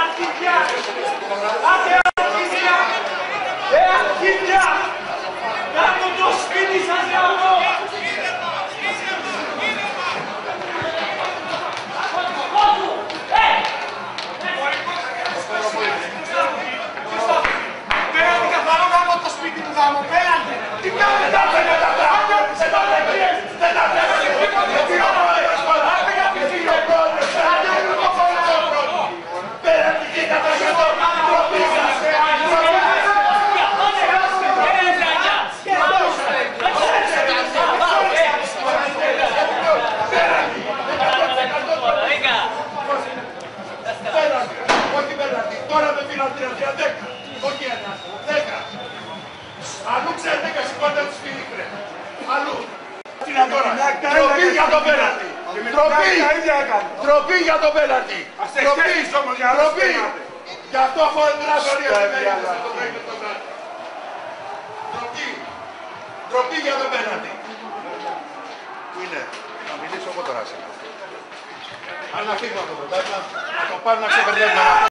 αρχίδια! Άντε αρχίδια! Αρχίδια! Κάτω το σπίτι σας γάμο! Πέρατε καθαρό γάμο το σπίτι μου γάμο, πέρατε! Τι κάνετε τα παιδιά τα πράγματα! Δεν τα βλέπεις! Δεν τα βλέπεις! Τι ωραία! Άντε για φίλε! Άντε για πέρατε και καταγετώ! Τροπή σας! Όχι πέρατε! Τώρα με φιλαντρία 10! Όχι ένας! 10! Αλλού ξέρετε και σηκώνετε τους φίλικρε! Αλλού! Τροπή για το πέναλτι! Τροπή για το πέναλτι! Τροπή! Γι' αυτό φωνάζω λίγο Τροπή για το πέναλτι! Πού είναι? Να μιλήσω εγώ τώρα σήμερα. Αν να φύγω από το πέρμα, να το πάρω να ξεπερνεύουμε.